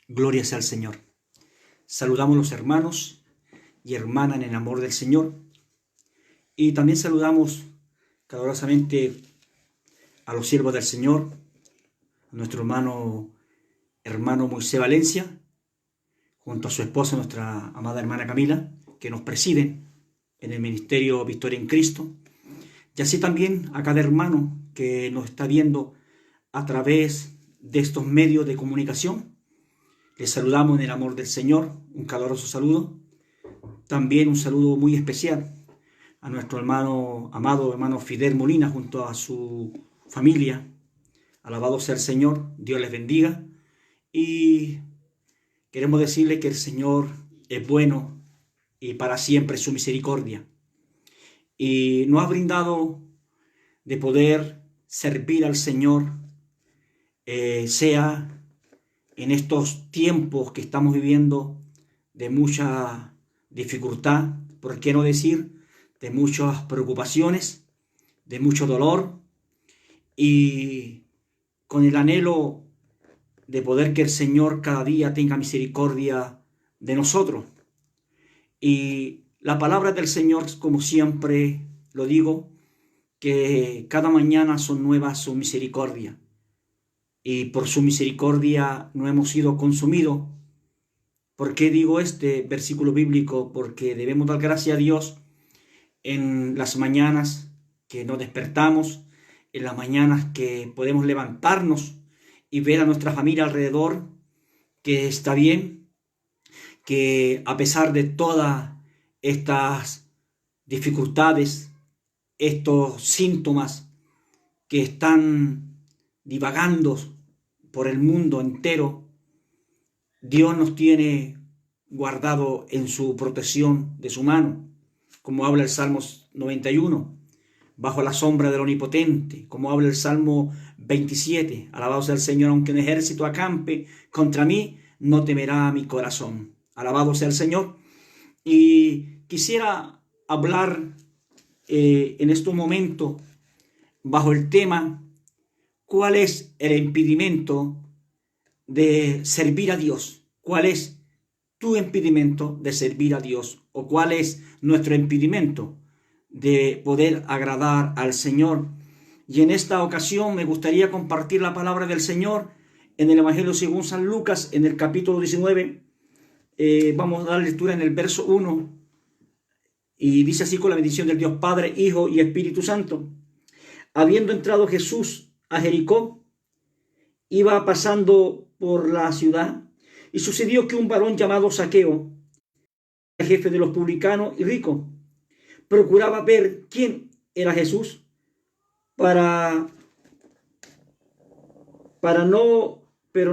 Gloria sea al Señor. Saludamos a los hermanos y hermanas en el amor del Señor. Y también saludamos calurosamente a los siervos del Señor, a nuestro hermano Moisés Valencia, junto a su esposa, nuestra amada hermana Camila, que nos presiden en el ministerio Victoria en Cristo. Y así también a cada hermano que nos está viendo a través de estos medios de comunicación. Les saludamos en el amor del Señor, un caluroso saludo. También un saludo muy especial a nuestro amado hermano Fidel Molina junto a su familia. Alabado sea el Señor, Dios les bendiga. Y queremos decirle que el Señor es bueno y para siempre su misericordia. Y nos ha brindado de poder servir al Señor, sea en estos tiempos que estamos viviendo de mucha dificultad, por qué no decir, de muchas preocupaciones, de mucho dolor, y con el anhelo de poder que el Señor cada día tenga misericordia de nosotros. Y la palabra del Señor, como siempre lo digo, que cada mañana son nuevas su misericordia. Y por su misericordia no hemos sido consumidos. ¿Por qué digo este versículo bíblico? Porque debemos dar gracias a Dios en las mañanas que nos despertamos, en las mañanas que podemos levantarnos y ver a nuestra familia alrededor, que está bien, que a pesar de todas estas dificultades, estos síntomas que están divagando por el mundo entero, Dios nos tiene guardado en su protección de su mano, como habla el Salmo 91, bajo la sombra del Omnipotente, como habla el Salmo 27, alabado sea el Señor, aunque un ejército acampe contra mí, no temerá mi corazón. Alabado sea el Señor. Y quisiera hablar en estos momentos bajo el tema: ¿cuál es el impedimento de servir a Dios? ¿Cuál es tu impedimento de servir a Dios? ¿O cuál es nuestro impedimento de poder agradar al Señor? Y en esta ocasión me gustaría compartir la palabra del Señor en el Evangelio según San Lucas, en el capítulo 19. Vamos a dar lectura en el verso 1. Y dice así: con la bendición del Dios Padre, Hijo y Espíritu Santo. Habiendo entrado Jesús a Jericó, iba pasando por la ciudad, y sucedió que un varón llamado Zaqueo, el jefe de los publicanos y rico, procuraba ver quién era Jesús pero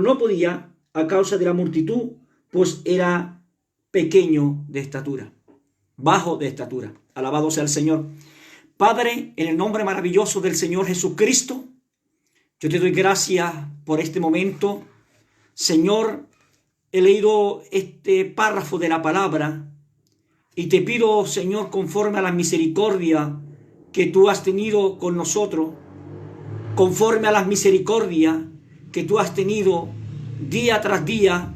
no podía a causa de la multitud, pues era pequeño de estatura, bajo de estatura. Alabado sea el Señor. Padre, en el nombre maravilloso del Señor Jesucristo, yo te doy gracias por este momento. Señor, he leído este párrafo de la palabra y te pido, Señor, conforme a la misericordia que tú has tenido con nosotros, conforme a las misericordias que tú has tenido día tras día,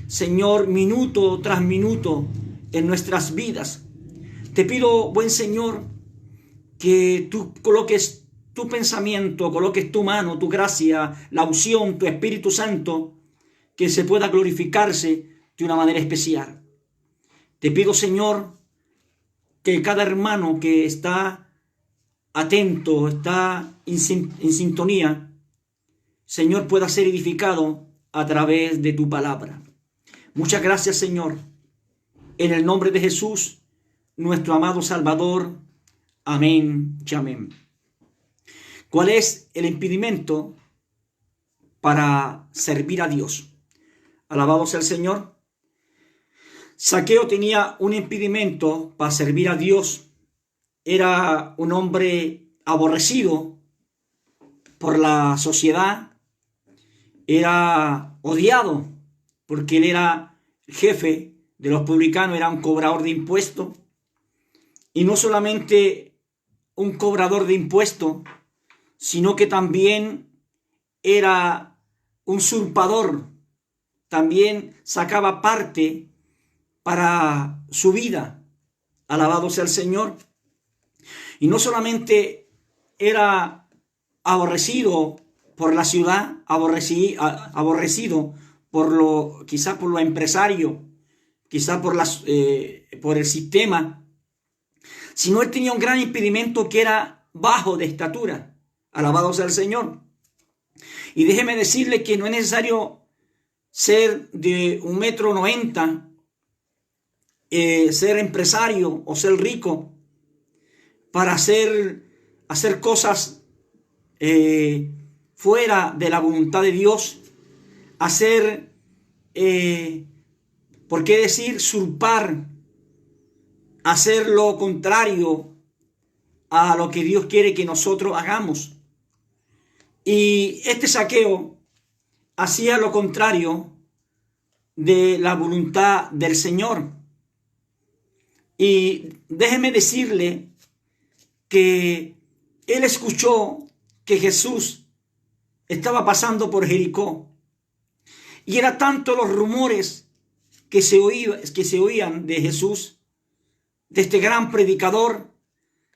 Señor, minuto tras minuto en nuestras vidas. Te pido, buen Señor, que tú coloques tu pensamiento, coloques tu mano, tu gracia, la unción, tu Espíritu Santo, que se pueda glorificarse de una manera especial. Te pido, Señor, que cada hermano que está atento, está en sintonía, Señor, pueda ser edificado a través de tu palabra. Muchas gracias, Señor. En el nombre de Jesús, nuestro amado Salvador. Amén y amén. ¿Cuál es el impedimento para servir a Dios? Alabado sea el Señor. Zaqueo tenía un impedimento para servir a Dios. Era un hombre aborrecido por la sociedad. Era odiado porque él era jefe de los publicanos, era un cobrador de impuestos. Y no solamente un cobrador de impuestos, sino que también era un usurpador. también sacaba parte para su vida. Alabado sea el Señor. Y no solamente era aborrecido por la ciudad, aborrecido quizá por lo empresario, quizá por el sistema, sino él tenía un gran impedimento que era bajo de estatura. Alabado sea el Señor. Y déjeme decirle que no es necesario ser de 1,90 m, ser empresario o ser rico para hacer cosas fuera de la voluntad de Dios, hacer, ¿por qué decir usurpar? Hacer lo contrario a lo que Dios quiere que nosotros hagamos. Y este Zaqueo hacía lo contrario de la voluntad del Señor. Y déjeme decirle que él escuchó que Jesús estaba pasando por Jericó. Y era tanto los rumores que se oían de Jesús, de este gran predicador,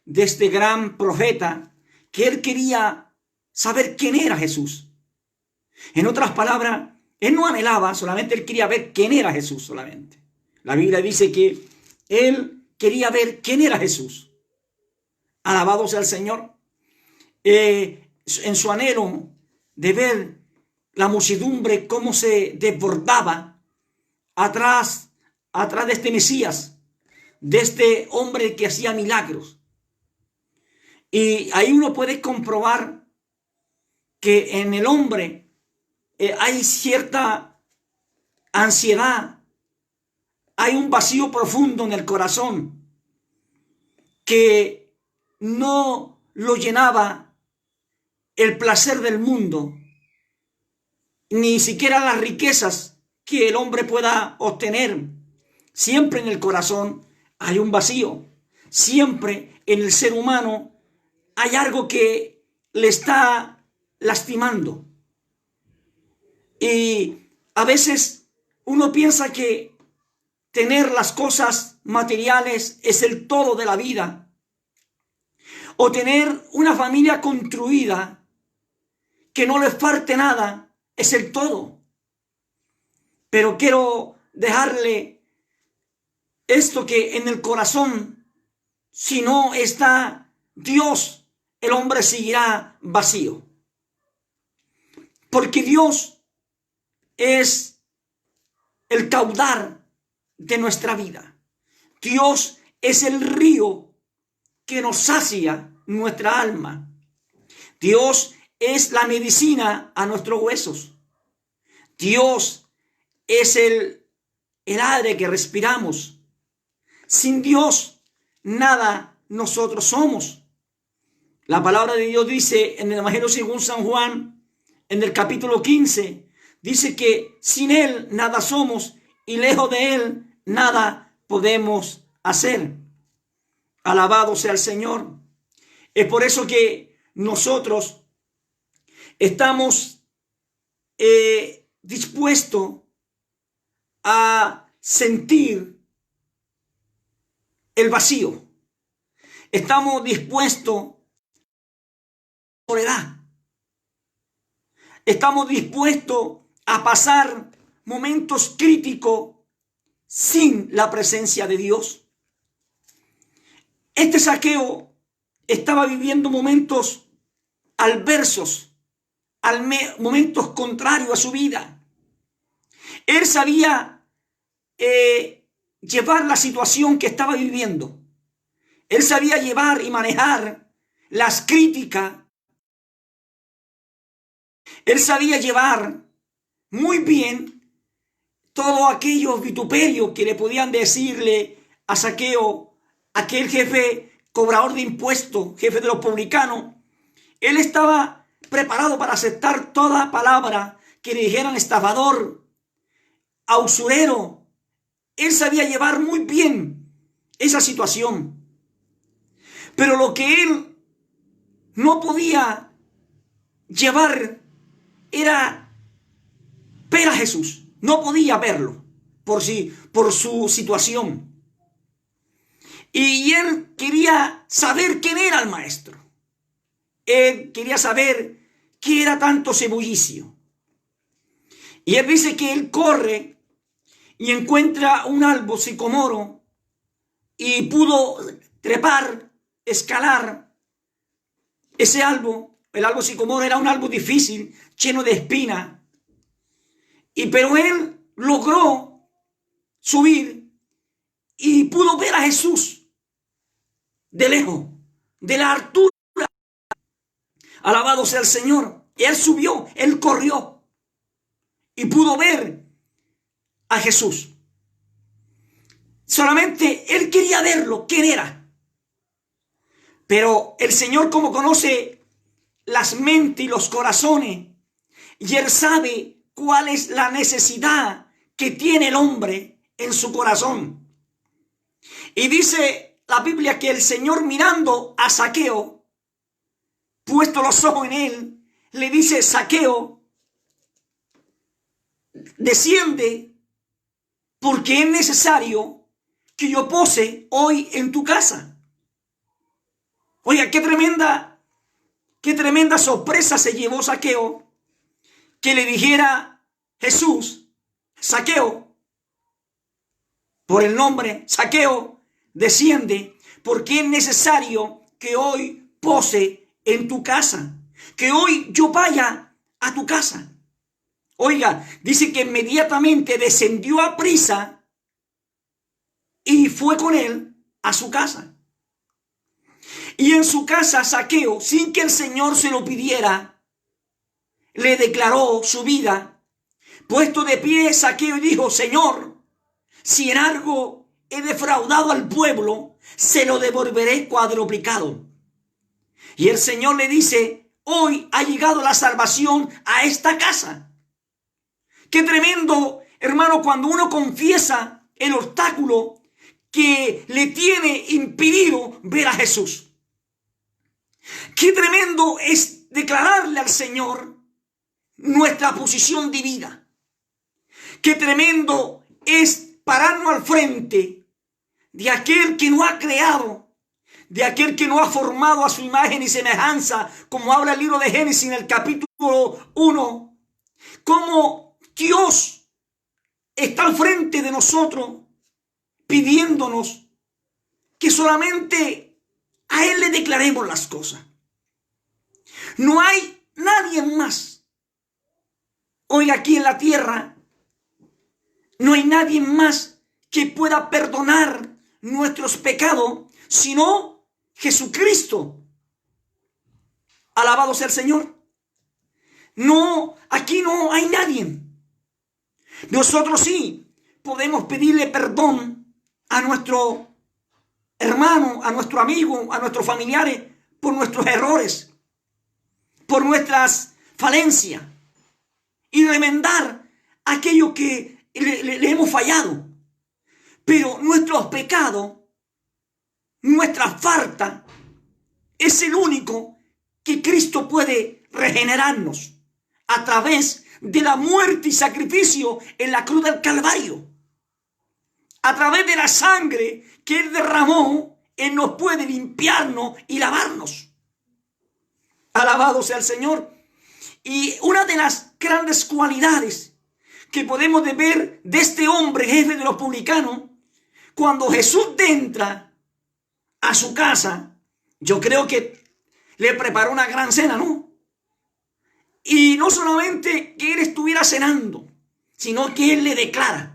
de este gran profeta, que él quería saber quién era Jesús. En otras palabras, él no anhelaba, solamente él quería ver quién era Jesús solamente. La Biblia dice que él quería ver quién era Jesús. Alabado sea el Señor. En su anhelo de ver la muchedumbre cómo se desbordaba atrás de este Mesías, de este hombre que hacía milagros. Y ahí uno puede comprobar que en el hombre hay cierta ansiedad, hay un vacío profundo en el corazón que no lo llenaba el placer del mundo, ni siquiera las riquezas que el hombre pueda obtener. Siempre en el corazón hay un vacío. Siempre en el ser humano hay algo que le está lastimando. Y a veces uno piensa que tener las cosas materiales es el todo de la vida, o tener una familia construida que no le falte nada es el todo. Pero quiero dejarle esto, que en el corazón, si no está Dios, el hombre seguirá vacío. Porque Dios es el caudal de nuestra vida. Dios es el río que nos sacia nuestra alma. Dios es la medicina a nuestros huesos. Dios es el aire que respiramos. Sin Dios, nada nosotros somos. La palabra de Dios dice en el Evangelio según San Juan, en el capítulo 15, dice que sin Él nada somos y lejos de Él nada podemos hacer. Alabado sea el Señor. Es por eso que nosotros estamos dispuestos a sentir el vacío. Estamos dispuestos a la soledad. Estamos dispuestos a pasar momentos críticos sin la presencia de Dios. Este Zaqueo estaba viviendo momentos adversos, momentos contrarios a su vida. Él sabía llevar la situación que estaba viviendo. Él sabía llevar y manejar las críticas. Él sabía llevar muy bien todos aquellos vituperios que le podían decirle a Zaqueo, aquel jefe cobrador de impuestos, jefe de los publicanos. Él estaba preparado para aceptar toda palabra que le dijeran estafador, a usurero. Él sabía llevar muy bien esa situación. Pero lo que él no podía llevar era ver a Jesús. No podía verlo por su situación. Y él quería saber quién era el maestro. Él quería saber qué era tanto ese bullicio. Y él dice que él corre y encuentra un árbol sicomoro y pudo trepar, escalar ese árbol. El árbol sicomoro era un árbol difícil, lleno de espinas. Pero él logró subir y pudo ver a Jesús de lejos, de la altura. Alabado sea el Señor. Él subió, él corrió y pudo ver a Jesús. Solamente él quería verlo, quién era. Pero el Señor, como conoce las mentes y los corazones, y él sabe cuál es la necesidad que tiene el hombre en su corazón. Y dice la Biblia que el Señor, mirando a Zaqueo, puesto los ojos en él, le dice: Zaqueo, desciende, porque es necesario que yo pose hoy en tu casa. Oiga, qué tremenda sorpresa se llevó Zaqueo, que le dijera Jesús: Zaqueo, por el nombre, Zaqueo, desciende, porque es necesario que hoy pose en tu casa, que hoy yo vaya a tu casa. Oiga, dice que inmediatamente descendió a prisa y fue con él a su casa. Y en su casa, Zaqueo, sin que el Señor se lo pidiera, le declaró su vida. Puesto de pie, Zaqueo dijo: Señor, si en algo he defraudado al pueblo, se lo devolveré cuadruplicado. Y el Señor le dice: hoy ha llegado la salvación a esta casa. Qué tremendo, hermano, cuando uno confiesa el obstáculo que le tiene impedido ver a Jesús. Qué tremendo es declararle al Señor nuestra posición de vida. Qué tremendo es pararnos al frente de aquel que nos ha creado, de aquel que nos ha formado a su imagen y semejanza, como habla el libro de Génesis en el capítulo 1, como Dios está al frente de nosotros pidiéndonos que solamente a Él le declaremos las cosas. No hay nadie más. Hoy aquí en la tierra no hay nadie más que pueda perdonar nuestros pecados sino Jesucristo. Alabado sea el Señor. No, aquí no hay nadie. Nosotros sí podemos pedirle perdón a nuestro hermano, a nuestro amigo, a nuestros familiares por nuestros errores, por nuestras falencias, y remendar aquello que le hemos fallado. Pero nuestros pecados, nuestra falta, es el único que Cristo puede regenerarnos a través de la muerte y sacrificio en la cruz del Calvario. A través de la sangre que Él derramó, Él nos puede limpiarnos y lavarnos. Alabado sea el Señor. Y una de las grandes cualidades que podemos ver de este hombre, jefe de los publicanos, cuando Jesús entra a su casa, yo creo que le preparó una gran cena, ¿no? Y no solamente que Él estuviera cenando, sino que Él le declara.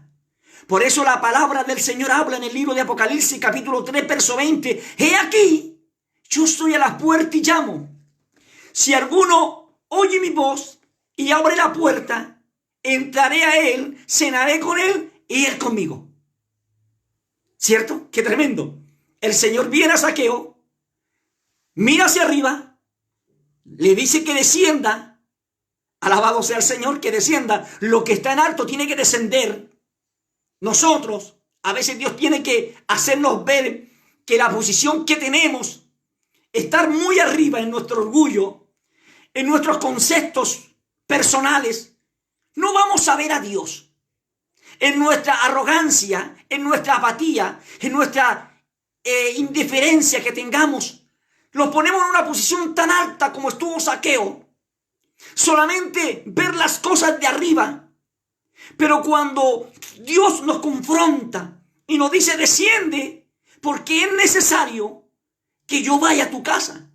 Por eso la palabra del Señor habla en el libro de Apocalipsis, capítulo 3, verso 20. He aquí, yo estoy a la puerta y llamo. Si alguno oye mi voz y abre la puerta, entraré a él, cenaré con él y él conmigo. ¿Cierto? ¡Qué tremendo! El Señor viene a Zaqueo, mira hacia arriba, le dice que descienda. Alabado sea el Señor, que descienda. Lo que está en alto tiene que descender. Nosotros, a veces Dios tiene que hacernos ver que la posición que tenemos, estar muy arriba en nuestro orgullo, en nuestros conceptos personales, no vamos a ver a Dios. en nuestra arrogancia, en nuestra apatía, en nuestra indiferencia que tengamos, los ponemos en una posición tan alta como estuvo Zaqueo. Solamente ver las cosas de arriba. Pero cuando Dios nos confronta y nos dice, desciende, porque es necesario que yo vaya a tu casa.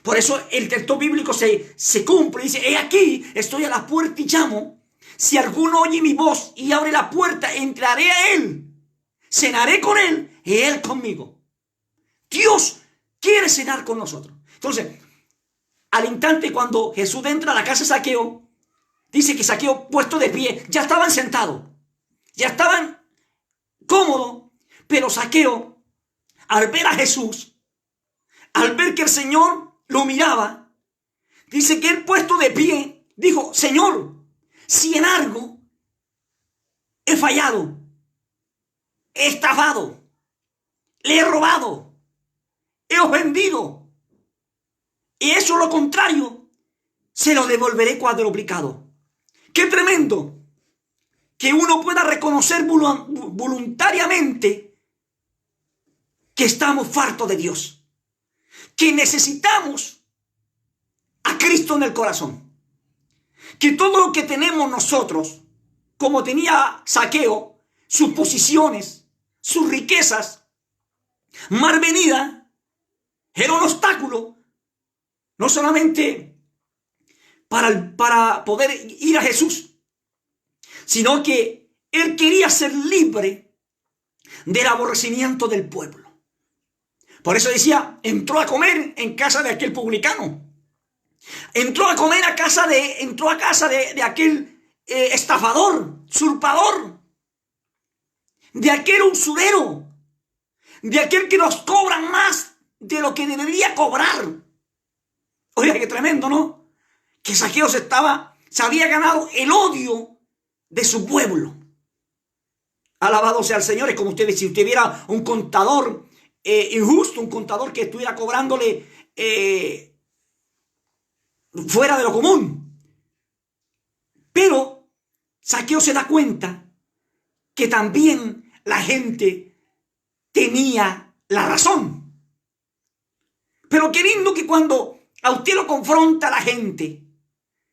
Por eso el texto bíblico se cumple. Dice, he aquí, estoy a la puerta y llamo. Si alguno oye mi voz y abre la puerta, entraré a él. Cenaré con él y él conmigo. Dios quiere cenar con nosotros. Entonces, al instante cuando Jesús entra a la casa de Zaqueo, dice que Zaqueo, puesto de pie, ya estaban sentados. Ya estaban cómodos. Pero Zaqueo, al ver a Jesús, al ver que el Señor lo miraba, dice que él, puesto de pie, dijo, Señor, si en algo he fallado, he estafado, le he robado, he ofendido, y eso lo contrario, se lo devolveré cuadruplicado. ¡Qué tremendo! Que uno pueda reconocer voluntariamente que estamos fartos de Dios, que necesitamos a Cristo en el corazón, que todo lo que tenemos nosotros, como tenía Zaqueo, sus posiciones, sus riquezas, mal venida, era un obstáculo, no solamente para poder ir a Jesús, sino que él quería ser libre del aborrecimiento del pueblo. Por eso decía, entró a comer en casa de aquel publicano. Entró a comer entró a casa de aquel estafador, usurpador, de aquel usurero, de aquel que nos cobran más de lo que debería cobrar. Oiga, qué tremendo, ¿no? Que Zaqueo se había ganado el odio de su pueblo. Alabado sea el Señor. Es como si usted viera un contador injusto, un contador que estuviera cobrándole fuera de lo común. Pero Zaqueo se da cuenta que también la gente tenía la razón. Pero qué lindo que cuando a usted lo confronta la gente,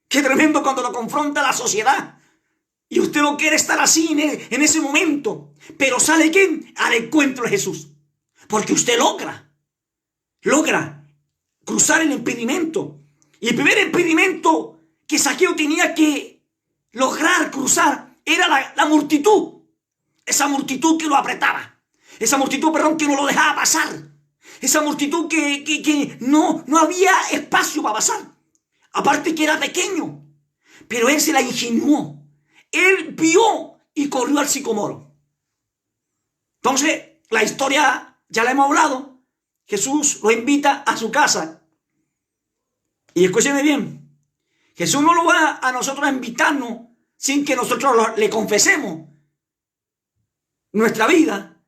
qué tremendo cuando lo confronta la sociedad, y usted no quiere estar así en ese momento, pero ¿sabe qué? Al encuentro de Jesús. Porque usted logra cruzar el impedimento. Y el primer impedimento que Zaqueo tenía que lograr cruzar era la multitud. Esa multitud que lo apretaba. Esa multitud, que no lo dejaba pasar. Esa multitud que no había espacio para pasar. Aparte que era pequeño. Pero él se la ingenió. Él vio y corrió al sicomoro. Entonces, la historia ya la hemos hablado. Jesús lo invita a su casa. Y escúcheme bien. Jesús no lo va a nosotros a invitarnos sin que nosotros le confesemos nuestra vida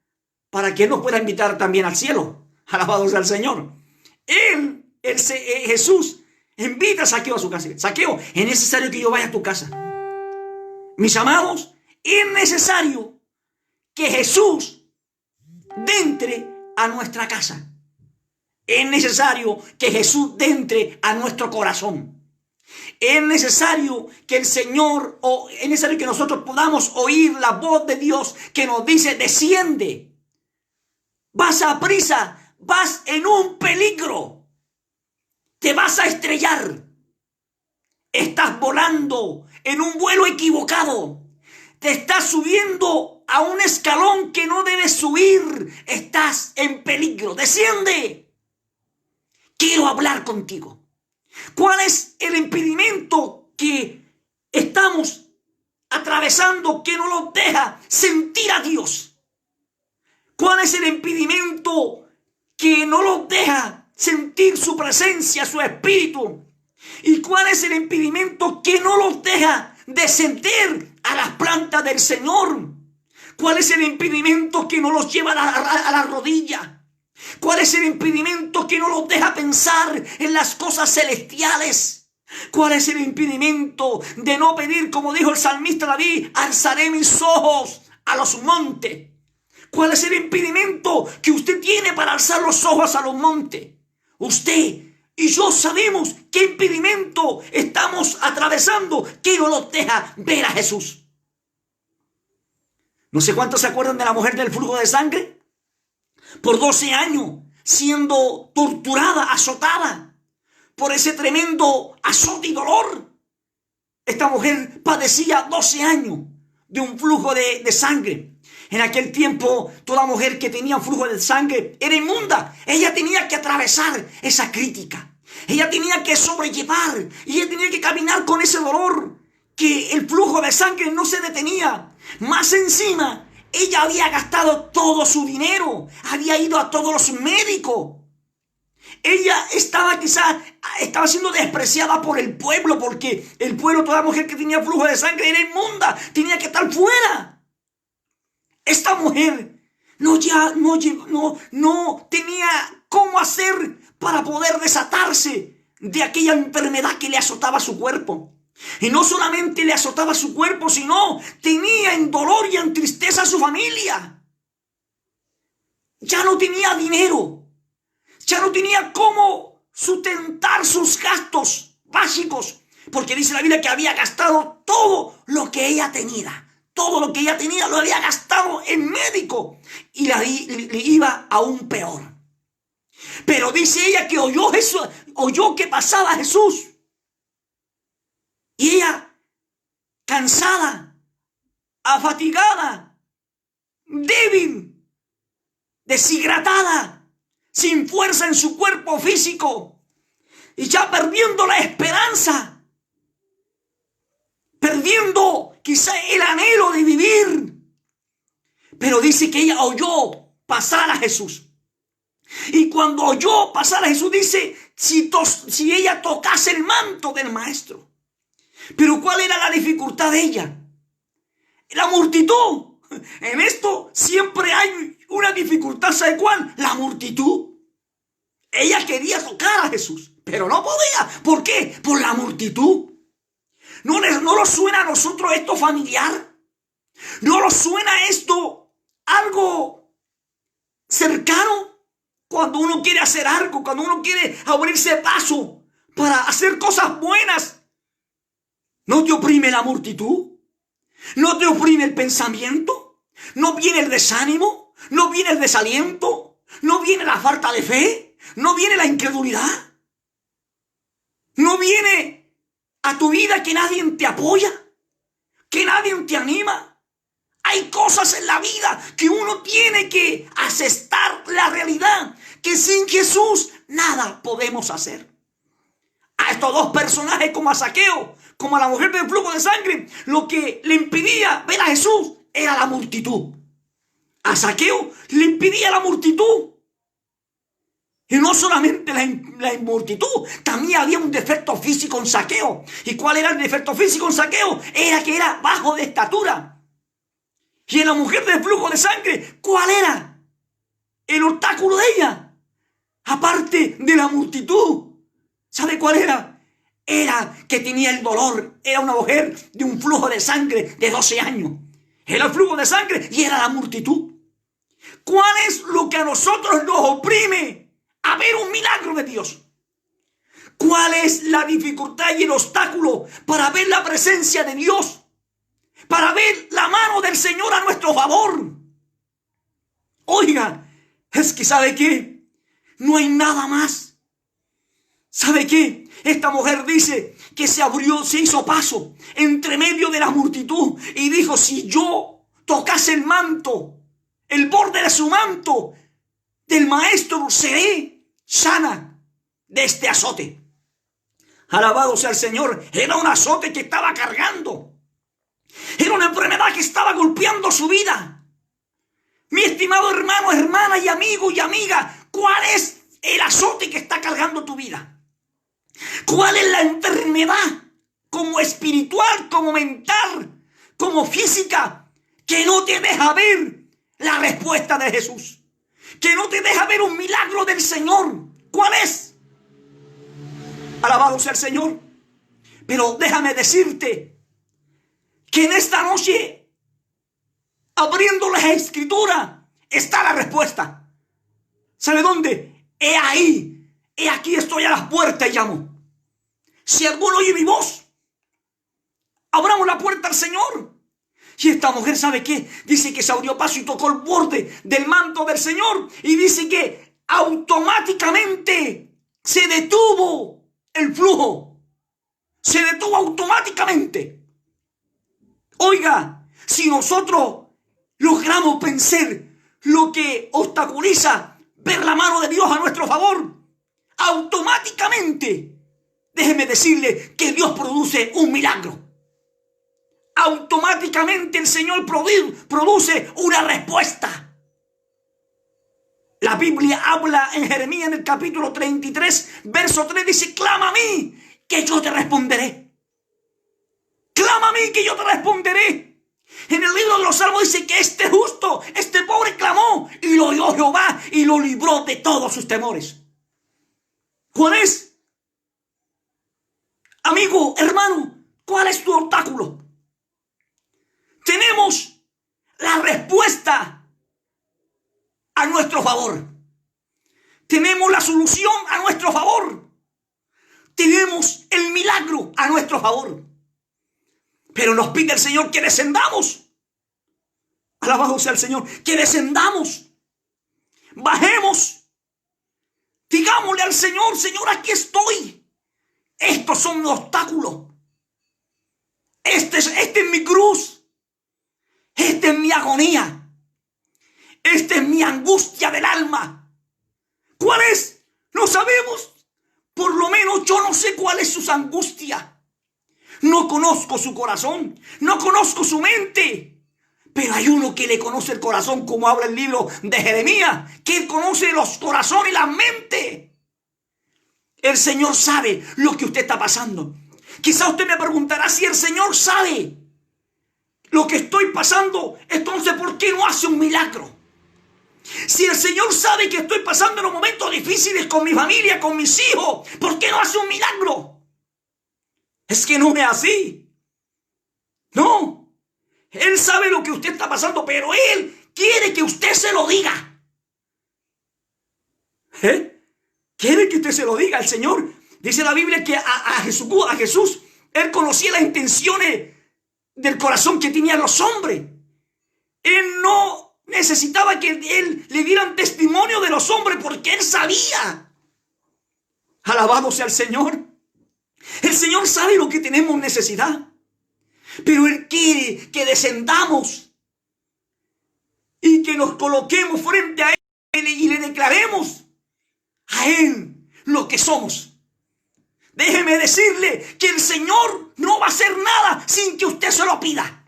para que Él nos pueda invitar también al cielo. Alabado sea el Señor. Jesús invita a Zaqueo a su casa. Zaqueo, es necesario que yo vaya a tu casa. Mis amados, es necesario que Jesús entre a nuestra casa. Es necesario que Jesús entre a nuestro corazón. Es necesario que es necesario que nosotros podamos oír la voz de Dios que nos dice, desciende. Vas a prisa, vas en un peligro. Te vas a estrellar. Estás volando en un vuelo equivocado. Te estás subiendo a un escalón que no debes subir. Estás en peligro. Desciende. Quiero hablar contigo. ¿Cuál es el impedimento que estamos atravesando que no nos deja sentir a Dios? ¿Cuál es el impedimento que no nos deja sentir su presencia, su espíritu? ¿Y cuál es el impedimento que no nos deja descender a las plantas del Señor? ¿Cuál es el impedimento que no los lleva a la rodilla? ¿Cuál es el impedimento que no los deja pensar en las cosas celestiales? ¿Cuál es el impedimento de no pedir, como dijo el salmista David, alzaré mis ojos a los montes? ¿Cuál es el impedimento que usted tiene para alzar los ojos a los montes? Usted y yo sabemos qué impedimento estamos atravesando que no nos deja ver a Jesús. No sé cuántos se acuerdan de la mujer del flujo de sangre. Por 12 años siendo torturada, azotada por ese tremendo azote y dolor. Esta mujer padecía 12 años de un flujo de sangre. En aquel tiempo, toda mujer que tenía un flujo de sangre era inmunda. Ella tenía que atravesar esa crítica. Ella tenía que sobrellevar. Y ella tenía que caminar con ese dolor. Que el flujo de sangre no se detenía. Más encima, ella había gastado todo su dinero. Había ido a todos los médicos. Ella estaba siendo despreciada por el pueblo. Porque el pueblo, toda mujer que tenía flujo de sangre era inmunda. Tenía que estar fuera. Esta mujer no tenía cómo hacer para poder desatarse de aquella enfermedad que le azotaba su cuerpo. Y no solamente le azotaba su cuerpo, sino tenía en dolor y en tristeza a su familia. Ya no tenía dinero. Ya no tenía cómo sustentar sus gastos básicos. Porque dice la Biblia que había gastado todo lo que ella tenía. Todo lo que ella tenía lo había gastado en médico y le iba aún peor. Pero dice ella que oyó que pasaba Jesús. Y ella, cansada, afatigada, débil, deshidratada, sin fuerza en su cuerpo físico y ya perdiendo la esperanza, perdiendo quizá el anhelo de vivir. Pero dice que ella oyó pasar a Jesús. Y cuando oyó pasar a Jesús, dice, si ella tocase el manto del maestro. Pero ¿cuál era la dificultad de ella? La multitud. En esto siempre hay una dificultad. ¿Sabe cuál? La multitud. Ella quería tocar a Jesús, pero no podía. ¿Por qué? Por la multitud. ¿No nos suena a nosotros esto familiar? ¿No nos suena esto algo cercano? Cuando uno quiere hacer algo, cuando uno quiere abrirse paso para hacer cosas buenas, ¿no te oprime la multitud? ¿No te oprime el pensamiento? ¿No viene el desánimo? ¿No viene el desaliento? ¿No viene la falta de fe? ¿No viene la incredulidad? ¿No viene a tu vida que nadie te apoya? ¿Que nadie te anima? Hay cosas en la vida que uno tiene que aceptar la realidad, que sin Jesús nada podemos hacer. A estos dos personajes, como a Zaqueo, como a la mujer del flujo de sangre, lo que le impedía ver a Jesús era la multitud. A Zaqueo le impedía la multitud. Y no solamente la multitud, también había un defecto físico en Zaqueo. ¿Y cuál era el defecto físico en Zaqueo? Era que era bajo de estatura. Y en la mujer del flujo de sangre, ¿cuál era el obstáculo de ella? Aparte de la multitud, ¿sabe cuál era? Era que tenía el dolor. Era una mujer de un flujo de sangre de 12 años. Era el flujo de sangre y era la multitud. ¿Cuál es lo que a nosotros nos oprime a ver un milagro de Dios? ¿Cuál es la dificultad y el obstáculo para ver la presencia de Dios? Para ver la mano del Señor a nuestro favor. Oiga, es que ¿sabe qué? No hay nada más. ¿Sabe qué? Esta mujer dice que se hizo paso entre medio de la multitud y dijo, si yo tocase el manto, el borde de su manto, del maestro, seré sana de este azote. Alabado sea el Señor. Era un azote que estaba cargando. Era una enfermedad que estaba golpeando su vida. Mi estimado hermano, hermana y amigo y amiga, ¿cuál es el azote que está cargando tu vida? ¿Cuál es la enfermedad, como espiritual, como mental, como física, que no te deja ver la respuesta de Jesús? Que no te deja ver un milagro del Señor. ¿Cuál es? Alabado sea el Señor. Pero déjame decirte que en esta noche, abriendo las escrituras, está la respuesta. ¿Sabe dónde? He ahí, he aquí estoy a las puertas y llamo. Si alguno oye mi voz, abramos la puerta al Señor. Y esta mujer, ¿sabe qué? Dice que se abrió paso y tocó el borde del manto del Señor. Y dice que automáticamente se detuvo el flujo. Se detuvo automáticamente. Oiga, si nosotros logramos vencer lo que obstaculiza ver la mano de Dios a nuestro favor, automáticamente, déjeme decirle que Dios produce un milagro. Automáticamente el Señor produce una respuesta. La Biblia habla en Jeremías, en el capítulo 33, verso 3, dice: clama a mí, que yo te responderé. Clama a mí, que yo te responderé. En el libro de los Salmos dice que este justo, este pobre clamó y lo oyó Jehová y lo libró de todos sus temores. ¿Cuál es? Amigo, hermano, ¿cuál es tu obstáculo? Tenemos la respuesta a nuestro favor. Tenemos la solución a nuestro favor. Tenemos el milagro a nuestro favor. Pero nos pide el Señor que descendamos. Alabado sea el Señor. Que descendamos. Bajemos. Digámosle al Señor: Señor, aquí estoy. Estos son mis obstáculos. Este es mi cruz. Esta es mi agonía. Esta es mi angustia del alma. ¿Cuál es? No sabemos. Por lo menos yo no sé cuál es su angustia. No conozco su corazón. No conozco su mente. Pero hay uno que le conoce el corazón, como habla el libro de Jeremías, que él conoce los corazones y la mente. El Señor sabe lo que usted está pasando. Quizá usted me preguntará: si el Señor sabe lo que estoy pasando, entonces ¿por qué no hace un milagro? Si el Señor sabe que estoy pasando en los momentos difíciles con mi familia, con mis hijos, ¿por qué no hace un milagro? Es que no es así. No. Él sabe lo que usted está pasando, pero Él quiere que usted se lo diga. Quiere que usted se lo diga. El Señor, dice la Biblia, que a Jesús, Él conocía las intenciones del corazón que tenían los hombres. Él no necesitaba que Él le dieran testimonio de los hombres, porque Él sabía. Alabado sea el Señor. El Señor sabe lo que tenemos necesidad, pero Él quiere que descendamos y que nos coloquemos frente a Él y le declaremos a Él lo que somos. Déjeme decirle que el Señor no va a hacer nada sin que usted se lo pida.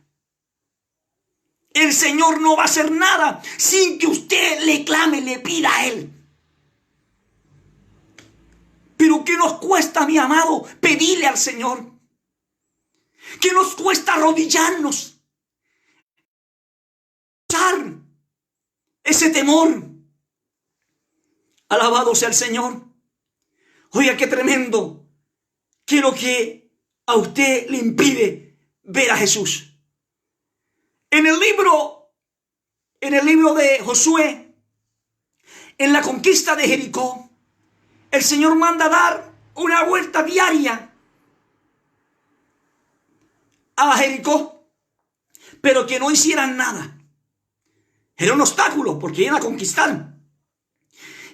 El Señor no va a hacer nada sin que usted le clame, le pida a Él. Pero ¿qué nos cuesta, mi amado, pedirle al Señor? ¿Qué nos cuesta arrodillarnos? Usar ese temor. Alabado sea el Señor. Oiga, qué tremendo. ¿Qué es lo que a usted le impide ver a Jesús? En el libro de Josué, en la conquista de Jericó, el Señor manda dar una vuelta diaria a Jericó, pero que no hicieran nada. Era un obstáculo porque iban a conquistar.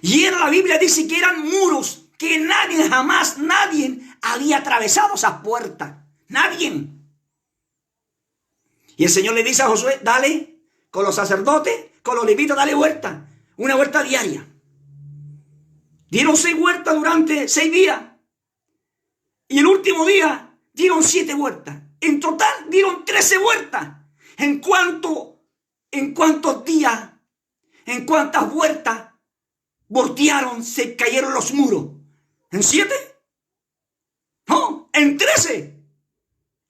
Y en la Biblia dice que eran muros que nadie había atravesado esa puerta. Nadie. Y el Señor le dice a Josué: dale con los sacerdotes, con los levitas, dale vuelta. Una vuelta diaria. Dieron 6 vueltas durante 6 días. Y el último día dieron 7 vueltas. En total dieron 13 vueltas. ¿En cuántos días, en cuántas vueltas voltearon, se cayeron los muros? ¿En 7? No, en 13.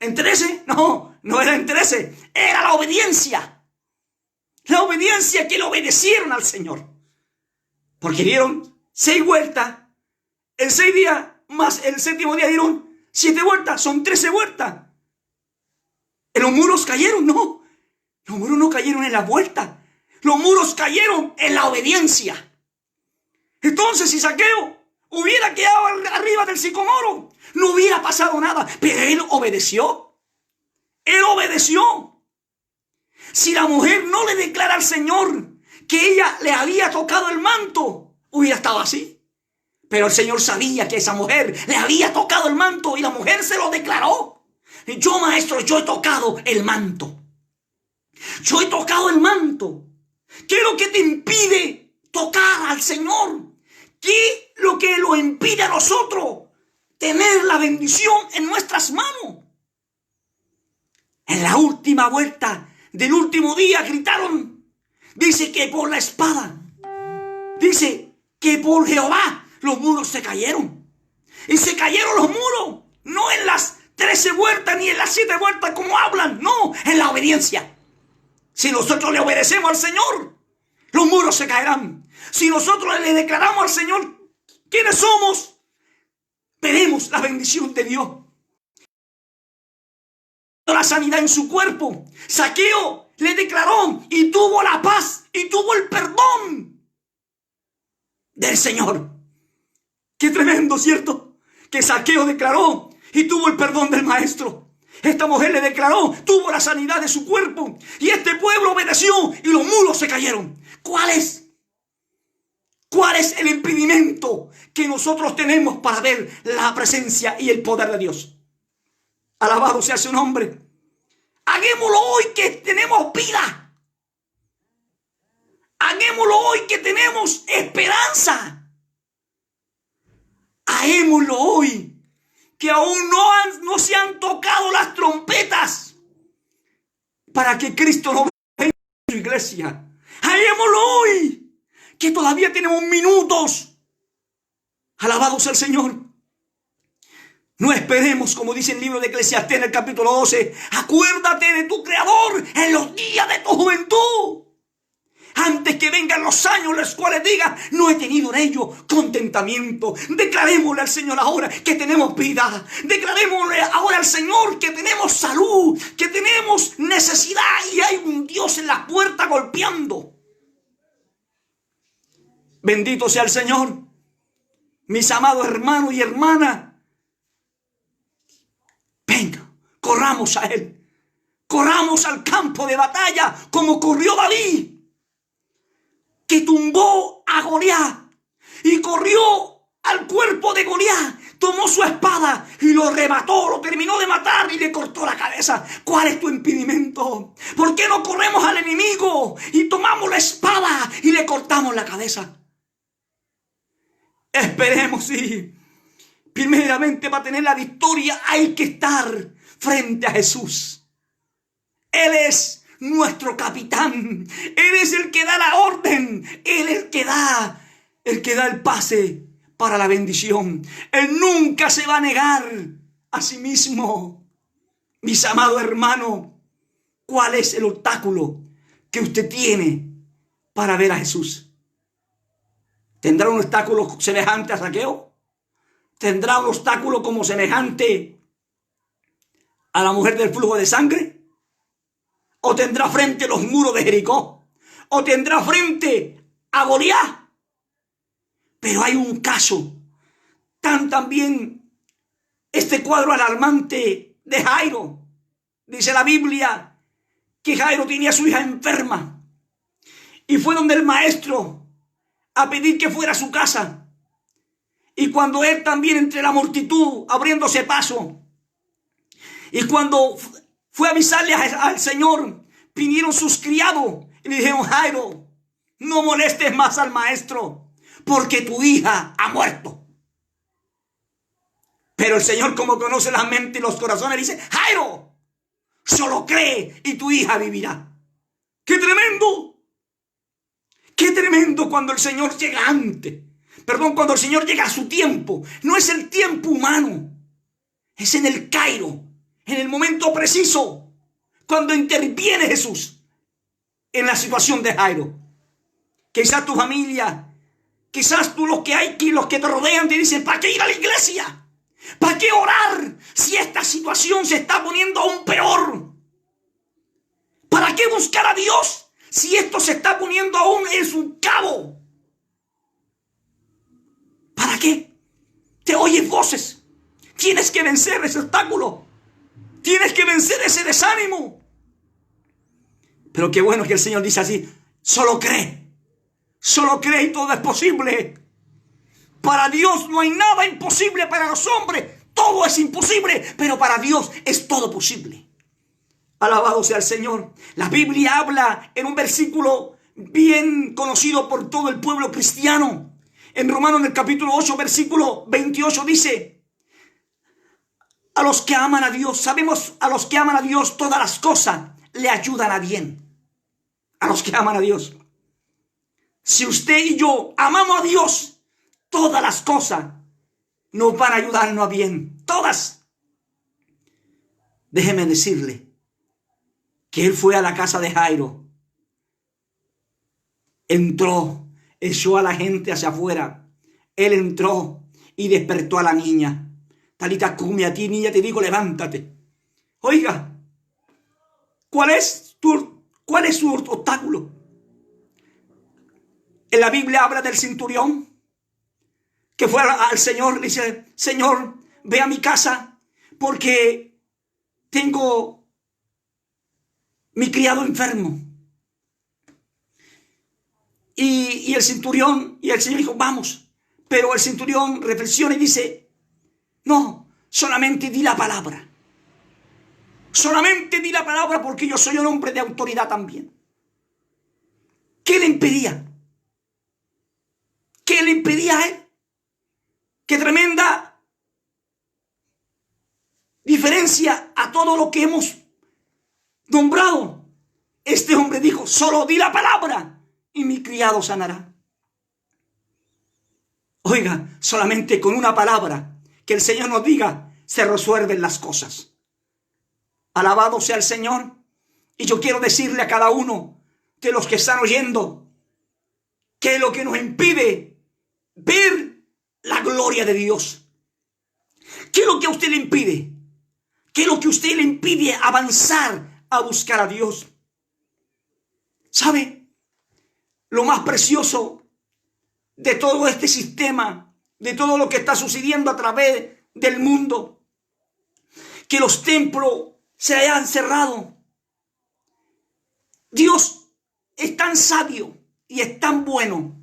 ¿En 13? No, no era en 13. Era la obediencia. La obediencia, que le obedecieron al Señor. Porque dieron 6 vueltas en 6 días, más el 7º día dieron 7 vueltas, son 13 vueltas. ¿Los muros cayeron? No. Los muros no cayeron en la vuelta. Los muros cayeron en la obediencia. Entonces, si Zaqueo hubiera quedado arriba del sicomoro, no hubiera pasado nada. Pero él obedeció. Él obedeció. Si la mujer no le declara al Señor que ella le había tocado el manto, hubiera estado así. Pero el Señor sabía que esa mujer le había tocado el manto y la mujer se lo declaró. Yo, maestro, yo he tocado el manto. Yo he tocado el manto. ¿Qué es lo que te impide tocar al Señor? ¿Qué es lo que lo impide a nosotros tener la bendición en nuestras manos? En la última vuelta del último día gritaron. Dice que por la espada. Dice que por Jehová los muros se cayeron. Y se cayeron los muros. No en las 13 vueltas ni en las 7 vueltas como hablan. No, en la obediencia. Si nosotros le obedecemos al Señor, los muros se caerán. Si nosotros le declaramos al Señor quiénes somos, veremos la bendición de Dios. La sanidad en su cuerpo. Zaqueo le declaró y tuvo la paz y tuvo el perdón del Señor. Qué tremendo, ¿cierto? Que Zaqueo declaró y tuvo el perdón del Maestro. Esta mujer le declaró, tuvo la sanidad de su cuerpo. Y este pueblo obedeció y los muros se cayeron. ¿Cuál es? ¿Cuál es el impedimento que nosotros tenemos para ver la presencia y el poder de Dios? Alabado sea su nombre. Hagámoslo hoy que tenemos vida. Hagámoslo hoy que tenemos esperanza. Hagámoslo hoy que aún no se han tocado las trompetas para que Cristo no venga a su iglesia. Hagámoslo hoy, que todavía tenemos minutos. Alabado sea el Señor. No esperemos, como dice el libro de Eclesiastés en el capítulo 12, acuérdate de tu Creador en los días de tu juventud. Antes que vengan los años los cuales digas, no he tenido en ellos contentamiento. Declarémosle al Señor ahora que tenemos vida. Declarémosle ahora al Señor que tenemos salud, que tenemos necesidad y hay un Dios en la puerta golpeando. Bendito sea el Señor. Mis amados hermanos y hermanas, venga, corramos a Él. Corramos al campo de batalla como corrió David, que tumbó a Goliat y corrió al cuerpo de Goliat, tomó su espada y lo remató, lo terminó de matar y le cortó la cabeza. ¿Cuál es tu impedimento? ¿Por qué no corremos al enemigo y tomamos la espada y le cortamos la cabeza? Esperemos, sí. Primeramente, para tener la victoria hay que estar frente a Jesús. Él es nuestro capitán. Él es el que da la orden. Él es el que da el pase para la bendición. Él nunca se va a negar a sí mismo. Mis amados hermanos, ¿cuál es el obstáculo que usted tiene para ver a Jesús? ¿Tendrá un obstáculo semejante a Zaqueo? ¿Tendrá un obstáculo como semejante a la mujer del flujo de sangre? ¿O tendrá frente los muros de Jericó? ¿O tendrá frente a Goliat? Pero hay un caso, también este cuadro alarmante de Jairo. Dice la Biblia que Jairo tenía a su hija enferma y fue donde el maestro a pedir que fuera a su casa. Y cuando él también entre la multitud abriéndose paso, y cuando fue a avisarle al Señor, vinieron sus criados y le dijeron: Jairo, no molestes más al maestro, porque tu hija ha muerto. Pero el Señor, como conoce la mente y los corazones, dice: Jairo, solo cree y tu hija vivirá. ¡Qué tremendo! ¡Qué tremendo cuando el Señor llega antes! Cuando el Señor llega a su tiempo. No es el tiempo humano, es en el Cairo, en el momento preciso, cuando interviene Jesús en la situación de Jairo. Quizás tu familia, quizás tú, los que te rodean, te dicen: ¿para qué ir a la iglesia? ¿Para qué orar si esta situación se está poniendo aún peor? ¿Para qué buscar a Dios si esto se está poniendo aún en su cabo? ¿Para qué? Te oyes voces. Tienes que vencer ese obstáculo. Tienes que vencer ese desánimo. Pero qué bueno que el Señor dice así: solo cree. Solo cree y todo es posible. Para Dios no hay nada imposible. Para los hombres todo es imposible, pero para Dios es todo posible. Alabado sea el Señor. La Biblia habla en un versículo bien conocido por todo el pueblo cristiano. En Romanos, en el capítulo 8, versículo 28 dice: a los que aman a Dios, sabemos, a los que aman a Dios todas las cosas le ayudan a bien. A los que aman a Dios. Si usted y yo amamos a Dios, todas las cosas nos van a ayudarnos a bien. Todas. Déjeme decirle que él fue a la casa de Jairo. Entró, echó a la gente hacia afuera. Él entró y despertó a la niña. Talita cumi, a ti niña te digo, levántate. Oiga, ¿cuál es su obstáculo? En la Biblia habla del centurión que fue al Señor, le dice: Señor, ve a mi casa porque tengo mi criado enfermo. Y el centurión, y el Señor dijo: vamos. Pero el centurión reflexiona y dice: no, solamente di la palabra. Solamente di la palabra, porque yo soy un hombre de autoridad también. ¿Qué le impedía? ¿Qué le impedía a él? Qué tremenda diferencia a todo lo que hemos nombrado. Este hombre dijo: solo di la palabra y mi criado sanará. Oiga, solamente con una palabra que el Señor nos diga, se resuelven las cosas. Alabado sea el Señor. Y yo quiero decirle a cada uno de los que están oyendo que lo que nos impide ver la gloria de Dios, ¿qué es lo que a usted le impide? ¿Qué es lo que a usted le impide avanzar a buscar a Dios? ¿Sabe? Lo más precioso de todo este sistema, de todo lo que está sucediendo a través del mundo, que los templos se hayan cerrado. Dios es tan sabio y es tan bueno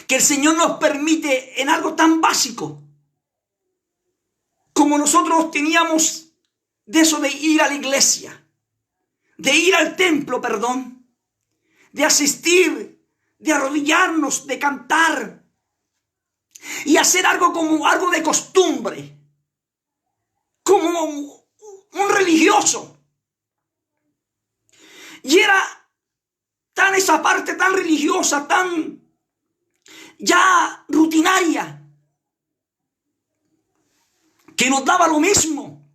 que el Señor nos permite en algo tan básico como nosotros teníamos de eso de ir a la iglesia, de ir al templo, perdón, de asistir, de arrodillarnos, de cantar y hacer algo como algo de costumbre, como un religioso. Y era tan esa parte tan religiosa, tan ya rutinaria, que nos daba lo mismo.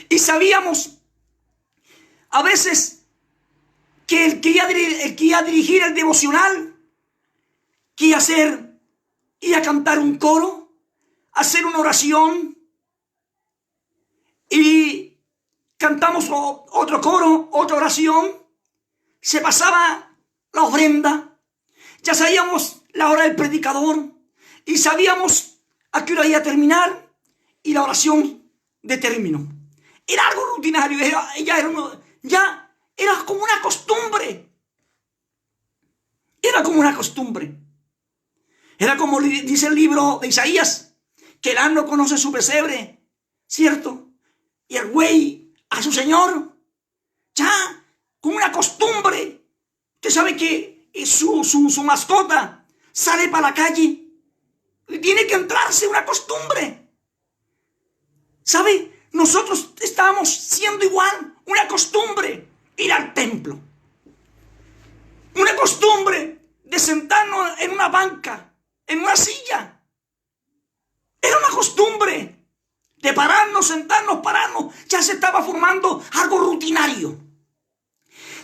Y sabíamos a veces que el que iba a dirigir el devocional, que iba a cantar un coro, hacer una oración, y cantamos otro coro, otra oración, se pasaba la ofrenda, ya sabíamos la hora del predicador y sabíamos a qué hora iba a terminar y la oración de término. Era algo rutinario, ya era como una costumbre. Era como una costumbre. Era como dice el libro de Isaías, que el asno conoce su pesebre, ¿cierto? Y el buey a su señor, ya como una costumbre. Usted sabe que su mascota sale para la calle, tiene que entrarse una costumbre. ¿Sabe? Nosotros estábamos siendo igual, una costumbre, ir al templo. Una costumbre de sentarnos en una banca, en una silla. Era una costumbre de pararnos, sentarnos, pararnos. Ya se estaba formando algo rutinario.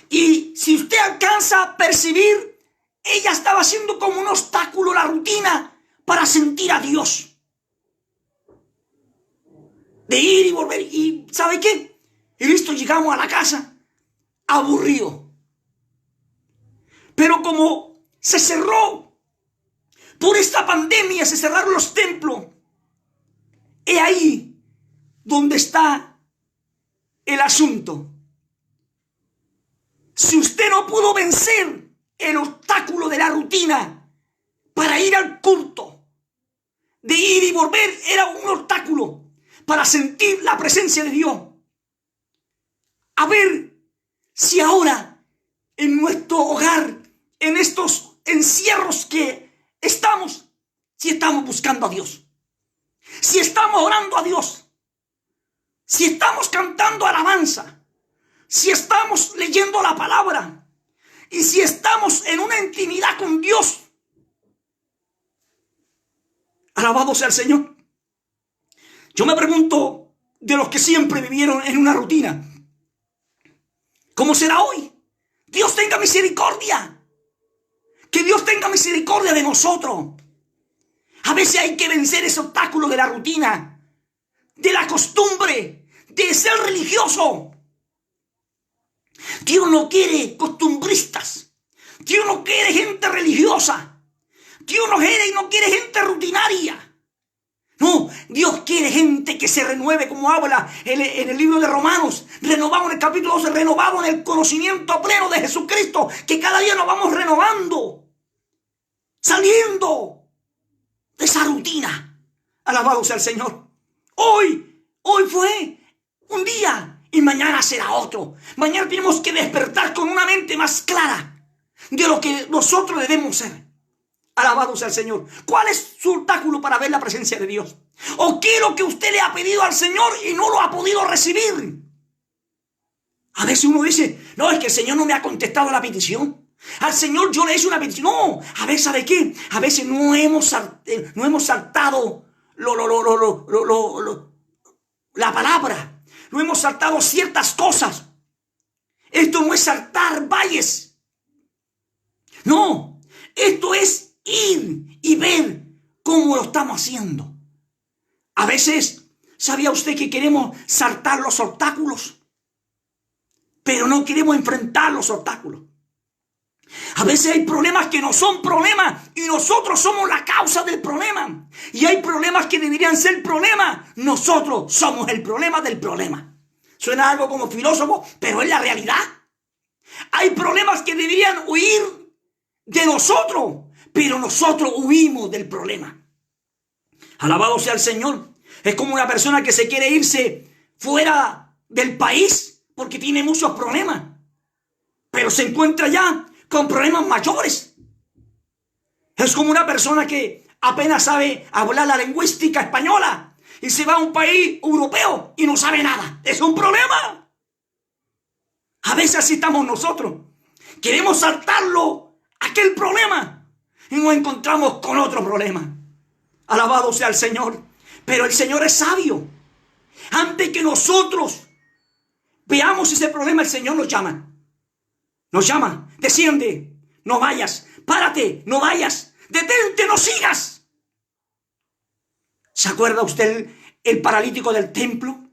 Y si usted alcanza a percibir, ella estaba siendo como un obstáculo, la rutina, para sentir a Dios. de ir y volver. ¿Y sabe qué? Y listo, llegamos a la casa aburrido. Pero como se cerró por esta pandemia, se cerraron los templos. He ahí donde está el asunto. Si usted no pudo vencer el obstáculo de la rutina para ir al culto, de ir y volver, era un obstáculo para sentir la presencia de Dios. A ver si ahora en nuestro hogar, en estos encierros que estamos, si estamos buscando a Dios, si estamos orando a Dios, si estamos cantando alabanza, si estamos leyendo la palabra y si estamos en una intimidad con Dios. Alabado sea el Señor. Yo me pregunto de los que siempre vivieron en una rutina, ¿cómo será hoy? Dios tenga misericordia. Que Dios tenga misericordia de nosotros. A veces hay que vencer ese obstáculo de la rutina, de la costumbre, de ser religioso. Dios no quiere costumbristas. Dios no quiere gente religiosa. Dios no quiere gente rutinaria. No, Dios quiere gente que se renueve, como habla en el libro de Romanos, renovado en el capítulo 12, renovado en el conocimiento pleno de Jesucristo, que cada día nos vamos renovando, saliendo de esa rutina. Alabado sea el Señor. Hoy fue un día y mañana será otro. Mañana tenemos que despertar con una mente más clara de lo que nosotros debemos ser. Alabado sea el Señor. ¿Cuál es su obstáculo para ver la presencia de Dios? ¿O qué es lo que usted le ha pedido al Señor y no lo ha podido recibir? A veces uno dice, no, es que el Señor no me ha contestado la petición. Al Señor yo le hice una petición. No, a veces, ¿sabe qué? A veces no hemos saltado la palabra. No hemos saltado ciertas cosas. Esto no es saltar valles. No, esto es ir y ver cómo lo estamos haciendo. A veces, ¿sabía usted que queremos saltar los obstáculos? Pero no queremos enfrentar los obstáculos. A veces hay problemas que no son problemas y nosotros somos la causa del problema. Y hay problemas que deberían ser problemas. Nosotros somos el problema del problema. Suena algo como filósofo, pero es la realidad. Hay problemas que deberían huir de nosotros, pero nosotros huimos del problema. Alabado sea el Señor. Es como una persona que se quiere irse fuera del país porque tiene muchos problemas, pero se encuentra ya con problemas mayores. Es como una persona que apenas sabe hablar la lingüística española y se va a un país europeo y no sabe nada. Es un problema. A veces así estamos nosotros. Queremos saltarlo, aquel problema, y nos encontramos con otro problema. Alabado sea el Señor. Pero el Señor es sabio. Antes que nosotros veamos ese problema, el Señor nos llama. Nos llama. Desciende, no vayas. Párate, no vayas. Detente, no sigas. ¿Se acuerda usted el paralítico del templo?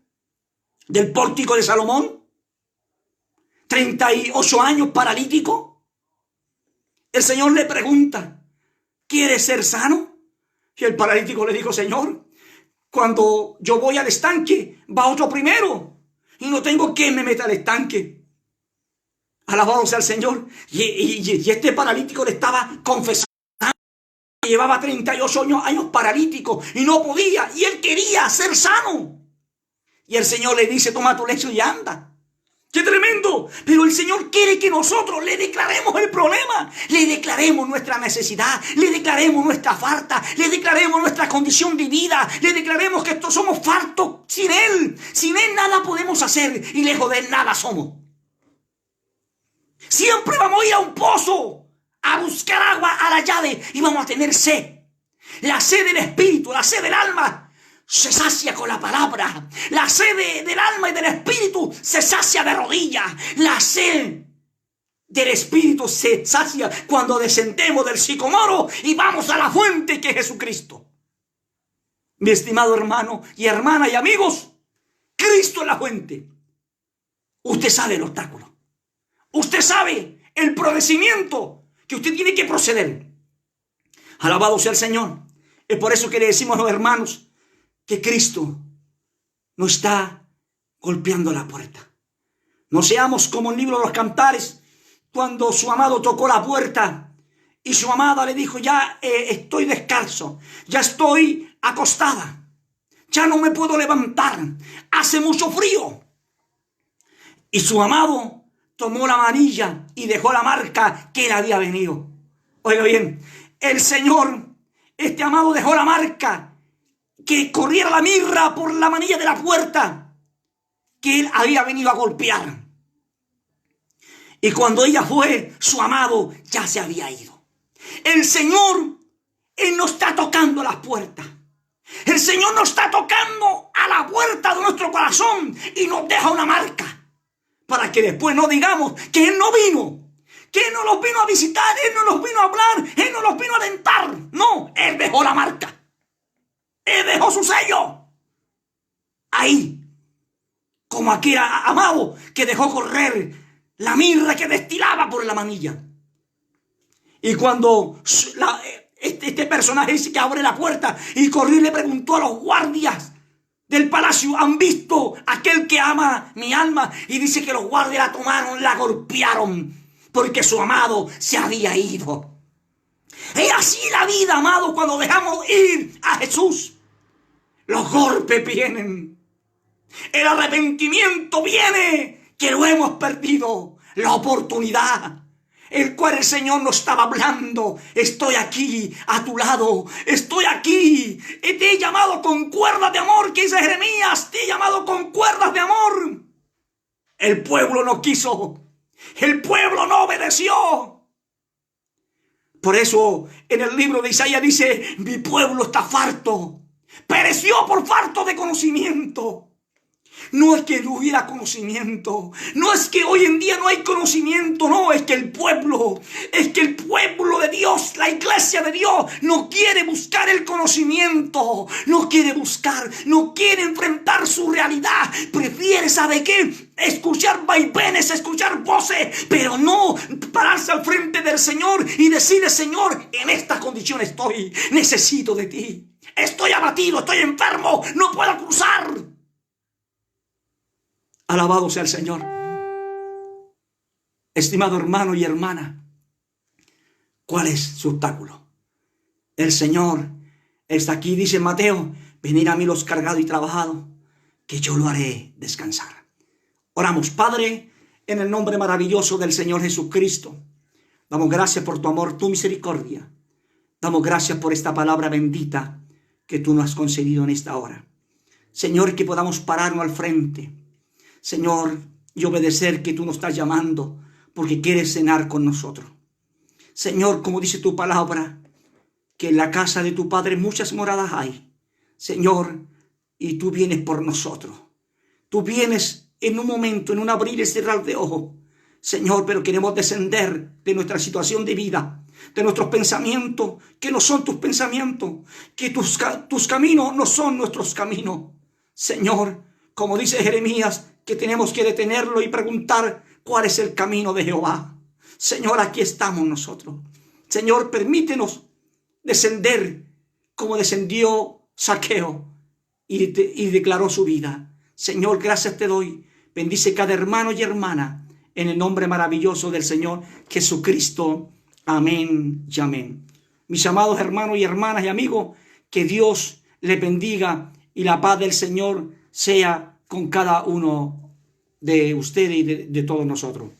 Del pórtico de Salomón. 38 años paralítico. El Señor le pregunta, ¿quieres ser sano? Y el paralítico le dijo, Señor, cuando yo voy al estanque, va otro primero. Y no tengo quien me meta al estanque. Alabado sea el Señor. Y este paralítico le estaba confesando. Llevaba 38 años paralítico y no podía. Y él quería ser sano. Y el Señor le dice, toma tu lecho y anda. ¡Qué tremendo! Pero el Señor quiere que nosotros le declaremos el problema, le declaremos nuestra necesidad, le declaremos nuestra falta, le declaremos nuestra condición de vida, le declaremos que estos somos faltos sin Él. Sin Él nada podemos hacer y lejos de Él nada somos. Siempre vamos a ir a un pozo a buscar agua a la llave y vamos a tener sed. La sed del espíritu, la sed del alma se sacia con la palabra. La sed del alma y del espíritu se sacia de rodillas. La sed del espíritu se sacia cuando descendemos del sicomoro y vamos a la fuente que es Jesucristo. Mi estimado hermano y hermana y amigos, Cristo es la fuente. Usted sabe el obstáculo. Usted sabe el procedimiento que usted tiene que proceder. Alabado sea el Señor. Es por eso que le decimos a los hermanos que Cristo no está golpeando la puerta. No seamos como el libro de los Cantares, cuando su amado tocó la puerta y su amada le dijo, ya estoy descalzo, ya estoy acostada, ya no me puedo levantar, hace mucho frío. Y su amado tomó la manilla y dejó la marca que él había venido. Oiga bien, el Señor, este amado, dejó la marca, que corriera la mirra por la manilla de la puerta que él había venido a golpear. Y cuando ella fue, su amado ya se había ido. El Señor, Él no está tocando las puertas. El Señor no está tocando a la puerta de nuestro corazón y nos deja una marca para que después no digamos que Él no vino, que Él no los vino a visitar, Él no los vino a hablar, Él no los vino a alentar. No, Él dejó la marca. Él dejó su sello ahí, como aquel amado que dejó correr la mirra que destilaba por la manilla. Y cuando este personaje dice que abre la puerta y corrió y le preguntó a los guardias del palacio, ¿han visto aquel que ama mi alma? Y dice que los guardias la tomaron, la golpearon, porque su amado se había ido. Es así la vida, amado, cuando dejamos ir a Jesús. Los golpes vienen. El arrepentimiento viene, que lo hemos perdido. La oportunidad, el cual el Señor nos estaba hablando. Estoy aquí a tu lado, estoy aquí. Te he llamado con cuerdas de amor, que dice Jeremías, te he llamado con cuerdas de amor. El pueblo no quiso, el pueblo no obedeció. Por eso en el libro de Isaías dice, mi pueblo está farto, pereció por falta de conocimiento. No es que no hubiera conocimiento, no es que hoy en día no hay conocimiento, no, es que el pueblo de Dios, la iglesia de Dios, no quiere buscar el conocimiento, no quiere enfrentar su realidad, prefiere, ¿sabe qué? Escuchar vaivenes, escuchar voces, pero no pararse al frente del Señor y decirle, Señor, en esta condición estoy, necesito de ti, estoy abatido, estoy enfermo, no puedo cruzar. Alabado sea el Señor. Estimado hermano y hermana, ¿cuál es su obstáculo? El Señor está aquí, dice Mateo, venid a mí los cargados y trabajados, que yo lo haré descansar. Oramos, Padre, en el nombre maravilloso del Señor Jesucristo. Damos gracias por tu amor, tu misericordia. Damos gracias por esta palabra bendita que tú nos has concedido en esta hora. Señor, que podamos pararnos al frente, Señor, y obedecer que tú nos estás llamando porque quieres cenar con nosotros. Señor, como dice tu palabra, que en la casa de tu Padre muchas moradas hay. Señor, y tú vienes por nosotros. Tú vienes en un momento, en un abrir y cerrar de ojos. Señor, pero queremos descender de nuestra situación de vida, de nuestros pensamientos, que no son tus pensamientos, que tus caminos no son nuestros caminos. Señor, como dice Jeremías, que tenemos que detenerlo y preguntar cuál es el camino de Jehová. Señor, aquí estamos nosotros. Señor, permítenos descender como descendió Zaqueo y declaró su vida. Señor, gracias te doy. Bendice cada hermano y hermana en el nombre maravilloso del Señor Jesucristo. Amén y amén. Mis amados hermanos y hermanas y amigos, que Dios les bendiga y la paz del Señor sea con cada uno de ustedes y de todos nosotros.